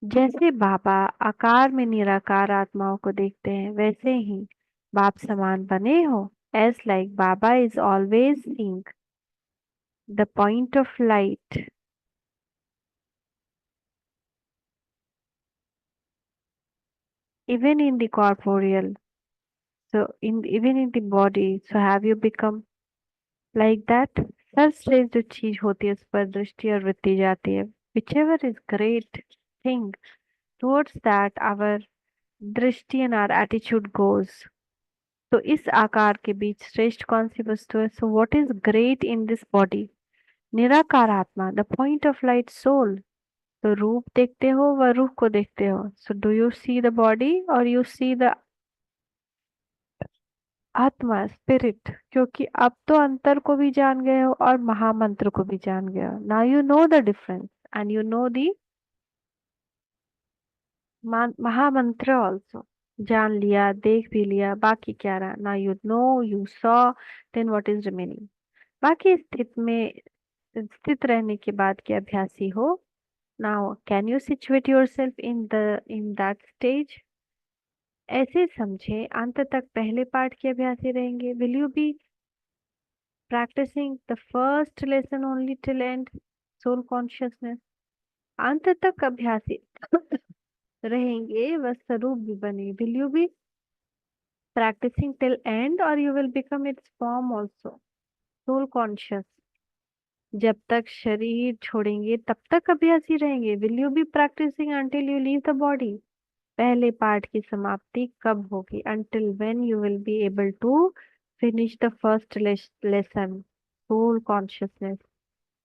जैसे बाबा आकार में निराकार आत्माओं को देखते हैं, वैसे ही बाप समान बने हो। As like Baba is always seeing the point of light even in the corporeal, so in even in the body. So have you become like that? सर्वश्रेष्ठ जो चीज होती है उस पर दृष्टि और वृत्ति जाती है। whichever is great thing, towards that our दृष्टि and our attitude goes. तो इस आकार के बीच श्रेष्ठ कौन सी वस्तु है? So what is great in this body? निराकार आत्मा, the point of light soul. तो रूप देखते हो व रूप को देखते हो। So do you see the body और you see the atma, spirit? क्योंकि अब तो अंतर को भी जान गए हो और महामंत्र को भी जान गए हो। Now you know the difference and you know the महामंत्र ऑल्सो। जान लिया, देख भी लिया, बाकी क्या रहा? Now you know, you saw, then what is remaining? बाकी स्थित रहने के बाद के अभ्यासी हो। Now can you situate yourself in that stage? ऐसे समझे अंत तक पहले पाठ के अभ्यासी रहेंगे। Will you be practicing the first lesson only till end? Soul consciousness. अंत तक अभ्यासी रहेंगे व स्वरूप भी बने। Will you be practicing till end or you will become its form also? Soul conscious। जब तक शरीर छोड़ेंगे तब तक अभ्यासी रहेंगे। Will you be practicing until you leave the body? पहले पार्ट की समाप्ति कब होगी? Until when you will be able to finish the first lesson, soul consciousness.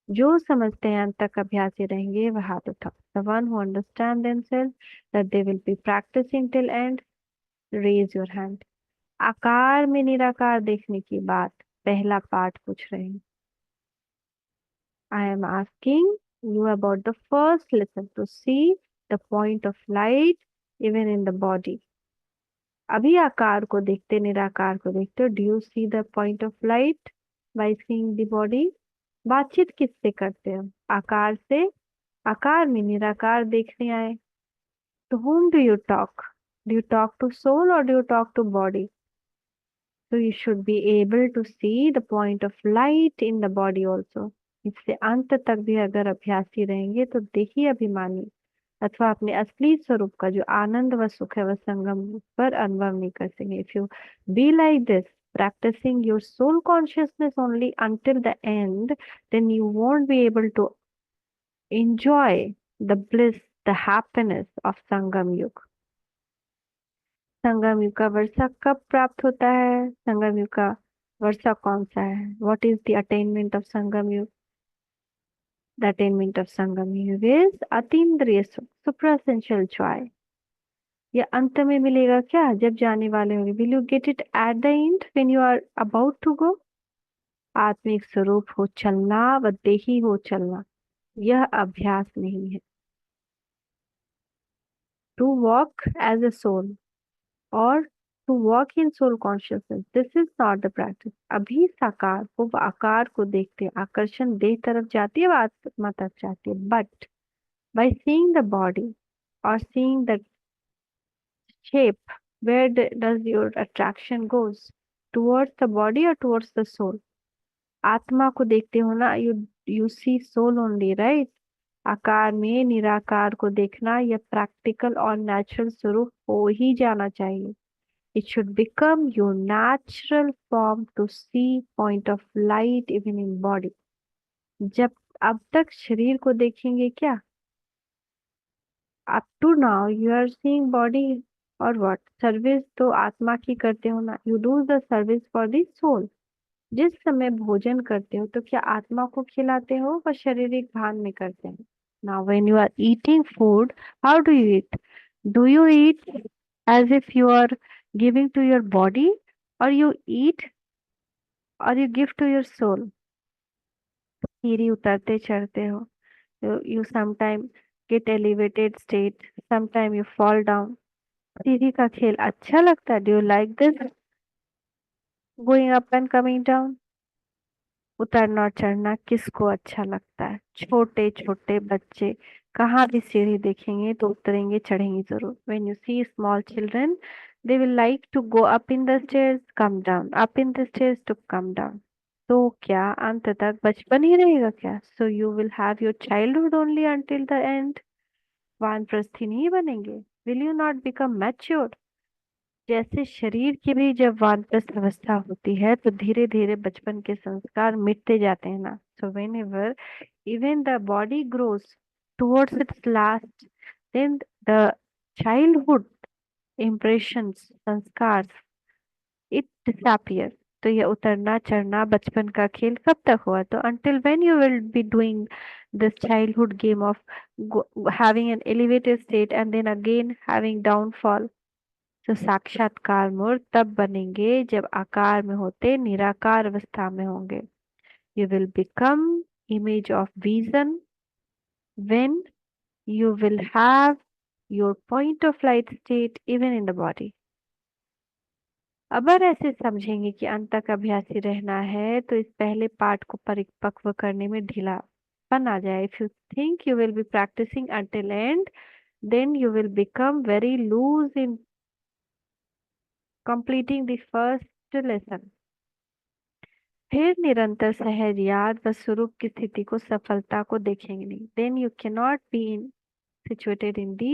जो समझते हैं अंत तक अभ्यासी रहेंगे वह हाथ उठाओ। The one who understand themselves that they will be practicing till end, raise your hand. आकार में निराकार देखने की बात पहला पाठ पूछ रहे हैं। I am asking you about the first lesson to see the point of light even in the body. अभी आकार को देखते, निराकार को देखते हो। Do you see the point of light by seeing the body? बातचीत किससे करते हो? आकार से। आकार में निराकार देखने आए। To whom do you talk? Do you talk to soul or do you talk to body? So you should be able to see the point of light in the body also. इससे अंत तक भी अगर अभ्यासी रहेंगे तो देखिए अभिमानी अथवा अपने असली स्वरूप का जो आनंद व सुख है वह संगम पर अनुभव नहीं कर सकेंगे। If you be like this, practicing your soul consciousness only until the end, then you won't be able to enjoy the bliss, the happiness of Sangam Yuga. संगम युग का वर्षा कब प्राप्त होता है? संगम युग का वर्षा कौन सा है? What is the attainment of Sangam Yug? The attainment of Sangam युग इज अतीन्द्रिय सुख, सुप्रासेंशियल जॉय। ये अंत में मिलेगा क्या? जब जाने वाले होंगे। Will you get it at the end when you are about to go? आत्मिक स्वरूप हो चलना व देही हो चलना, यह अभ्यास नहीं है। To walk as a soul और to walk in soul consciousness, this is not the practice. अभी साकार को व आकार को देखते हैं, आकर्षण देह तरफ जाती है व आत्मा तक जाती है। But by seeing the body और seeing the shape, where does your attraction goes? Towards the body और टुवर्ड्स द सोल? आत्मा को देखते हो ना, you see soul only, right? आकार में निराकार को देखना यह प्रैक्टिकल और नेचुरल स्वरूप हो ही जाना चाहिए। It should become your natural form to see point of light even in body. जब अब तक शरीर को देखेंगे क्या? Up to now you are seeing body और what? सर्विस तो आत्मा की करते हो ना। You do the service for the soul. जिस समय भोजन करते हो तो क्या आत्मा को खिलाते हो व शारीरिक भान में करते हैं? Now when you are eating food, how do you eat? Do you eat as if you are giving to your body or you eat or you give to your soul? सीढ़ी उतरते चढ़ते हो, you sometime get elevated state, sometime you fall down. सीढ़ी का खेल अच्छा लगता है? Do you like this going up and coming down? उतरना और चढ़ना किसको अच्छा लगता है? छोटे छोटे बच्चे कहाँ भी सीढ़ी देखेंगे तो उतरेंगे चढ़ेंगे जरूर। When you see small children they will like to go up in the stairs come down, up in the stairs to come down. तो क्या अंत तक बचपन ही रहेगा क्या? So you will have your childhood only until the end. वानप्रस्थी नहीं बनेंगे। Will you not become mature? जैसे शरीर की भी जब वानप्रस्थ अवस्था होती है तो धीरे धीरे बचपन के संस्कार मिटते जाते हैं ना। So when ever even the body grows towards its last, then the childhood impressions, sanskars, it disappear. तो ये उतरना चढ़ना बचपन का खेल कब तक हुआ? तो until when you will be doing this childhood game of having an elevated state and then again having downfall. तो साक्षात्कार मूर्त तब बनेंगे जब आकार में होते निराकार अवस्था में होंगे। You will become image of vision when you will have your point of light state even in the body। अगर ऐसे समझेंगे कि अंत तक अभ्यासी रहना है तो इस पहले पाठ को परिपक्व करने में ढीलापन आ जाए। If you think you will be practicing until end then you will become very loose in completing the first lesson। फिर निरंतर सहज याद व स्वरूप की स्थिति को सफलता को देखेंगे नहीं। Then you can not be in situated in the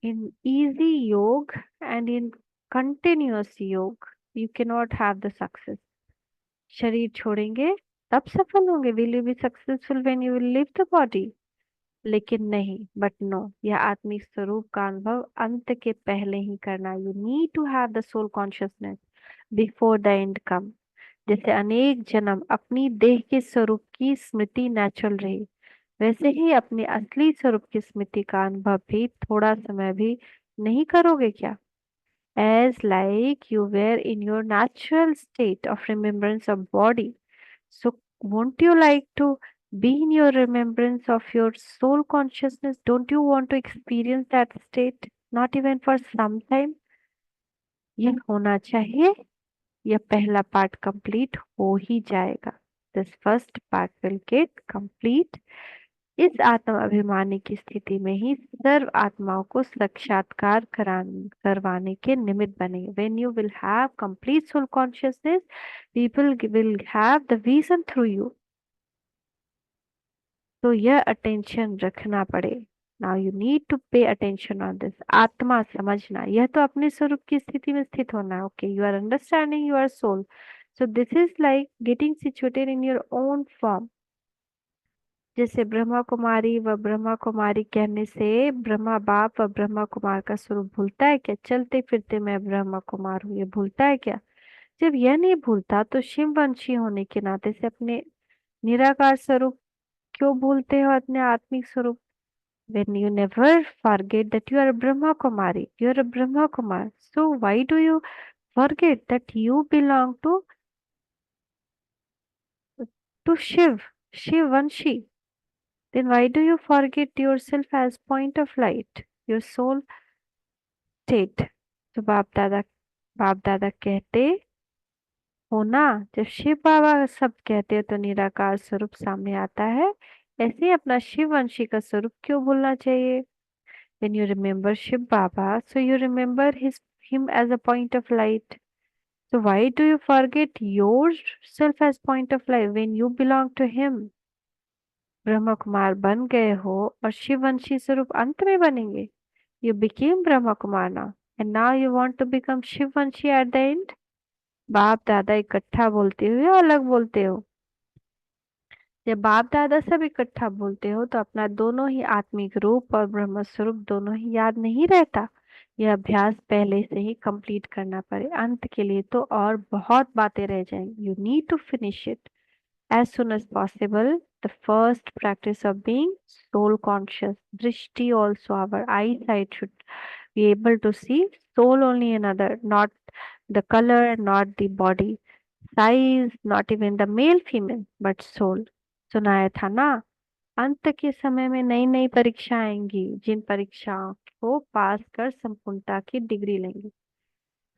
in easy yoga and in continuous yoga you cannot have the success। शरीर छोड़ेंगे तब सफल होंगे। Will you be successful when you will live the body? लेकिन नहीं, but no, यह आत्मिक स्वरूप का अनुभव अंत के पहले ही करना। You need to have the soul consciousness before the end come. जैसे अनेक जन्म अपनी देह के स्वरूप की स्मृति नेचुरल रही, वैसे ही अपने असली स्वरूप की स्मृति का अनुभव भी थोड़ा समय भी नहीं करोगे क्या? As like you were in your natural state of remembrance of body, so won't you like to be in your remembrance of your soul consciousness? Don't you want to experience that state, not even for some time? यह होना चाहिए। यह पहला part complete हो ही जाएगा। This first part will get complete. इस आत्म अभिमानी की स्थिति में ही सर्व आत्माओं को साक्षात्कार करवाने के निमित्त बनेंगे। When you will have complete soul consciousness people will have the vision through you. तो यह अटेंशन रखना पड़े। Now you need to pay attention on this. आत्मा समझना, यह तो अपने स्वरूप की स्थिति में स्थित होना है। Okay, you are understanding your soul. So this is like getting situated in your own form. जैसे ब्रह्मा कुमारी व ब्रह्मा कुमारी कहने से ब्रह्मा बाप व ब्रह्मा कुमार का स्वरूप भूलता है क्या? चलते फिरते मैं ब्रह्मा कुमार हूँ, ये भूलता है क्या? जब यह नहीं भूलता तो शिववंशी होने के नाते से अपने निराकार स्वरूप क्यों भूलते हो? अपने आत्मिक स्वरूप। when you never forget that you are a Brahma Kumari, you are a Brahma Kumar. So why do you forget that you belong to Shivanshi? Then why do you forget yourself as point of light, your soul state? तो बाप दादा कहते हो ना, जब शिव बाबा सब कहते हैं तो निराकार स्वरूप सामने आता है। ऐसे ही अपना शिववंशी का स्वरूप क्यों भूलना चाहिए? When you remember Shiv Baba, so you remember him as a point of light. So why do you forget yourself as point of light when you belong to him? ब्रह्म कुमार बन गए हो और शिववंशी स्वरूप अंत में बनेंगे। You became Brahma Kumar now and now you want to become शिववंशी at the end। बाप दादा इकट्ठा बोलते हो या अलग बोलते हो? जब बाप दादा सब इकट्ठा बोलते हो तो अपना दोनों ही आत्मिक रूप और ब्रह्म स्वरूप दोनों ही याद नहीं रहता। यह अभ्यास पहले से ही कंप्लीट करना पड़े। अंत के लिए तो और बहुत बातें रह जाएंगी। You need to finish it as soon as possible। The first practice of being soul conscious, drishti also, our eyesight should be able to see soul only another, not the color, not the body size, not even the male female, but soul। सुनाया था ना, अंत के समय में नई नई परीक्षा आएंगी, जिन परीक्षाओं को पास कर संपूर्णता की डिग्री लेंगे।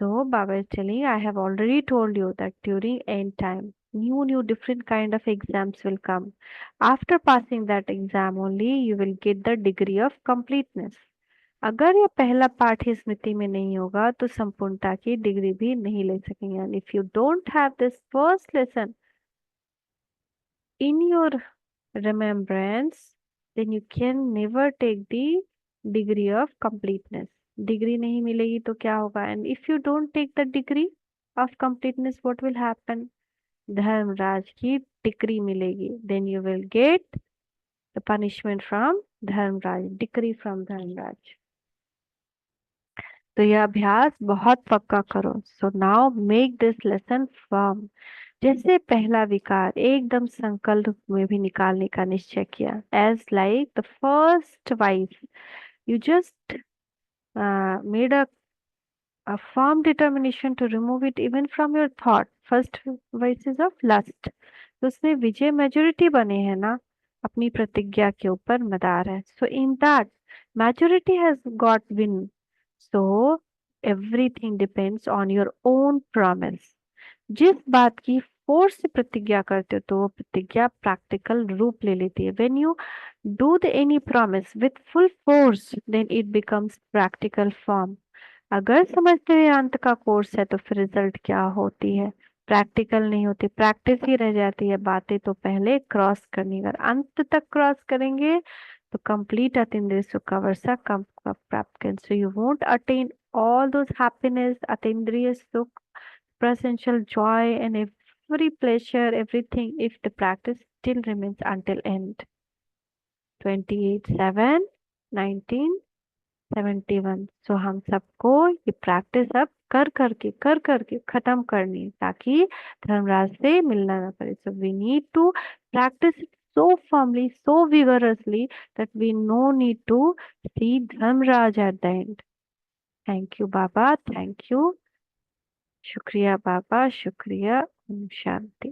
So Baba is telling, I have already told you that during end time New different kind of exams will come. After passing that exam only you will get the degree of completeness. अगर ये पहला पाठ ही स्मृति में नहीं होगा तो संपूर्णता की डिग्री भी नहीं ले सकेंगे. And if you don't have this first lesson in your remembrance, then you can never take the degree of completeness. Degree नहीं मिलेगी तो क्या होगा? And if you don't take the degree of completeness, what will happen? Dharmraj की टिकरी मिलेगी. Then you will get the punishment from Dharmraj, decree from Dharmraj. तो यह अभ्यास बहुत पक्का करो. So now make this lesson firm. जैसे पहला विकार एकदम संकल्प में भी निकालने का निश्चय किया. As like the first wife you just made a firm determination to remove it even from your thought. First vices of lust. तो उसमें विजय मेजोरिटी बने हैं ना, अपनी प्रतिज्ञा के ऊपर मदार है. So in that majority has got win. So everything depends on your own promise. जिस बात की फोर्स से प्रतिज्ञा करते हो तो वो प्रतिज्ञा प्रैक्टिकल रूप ले लेती है. When you do the any promise with full force then it becomes practical form. अगर समझते वेदांत का कोर्स है तो फिर रिजल्ट क्या होती है? प्रैक्टिकल नहीं होती, प्रैक्टिस ही रह जाती है. बातें तो पहले क्रॉस करनी, अगर अंत तक क्रॉस करेंगे तो कंप्लीट अतीन्द्रिय सुख का वर्षा कम प्राप्त करें. So you won't attain all those happiness, atindriya sukh, presential joy and every pleasure, everything if the practice still remains until end. 28/7/1971. सो हम सबको ये प्रैक्टिस अब कर करके खत्म करनी है ताकि धर्मराज से मिलना ना पड़े. So we need to practice it so firmly, so vigorously that we no need to see Dharmraj at the end. Thank you, Baba. Thank you. शुक्रिया बाबा, शुक्रिया. ओम शांति.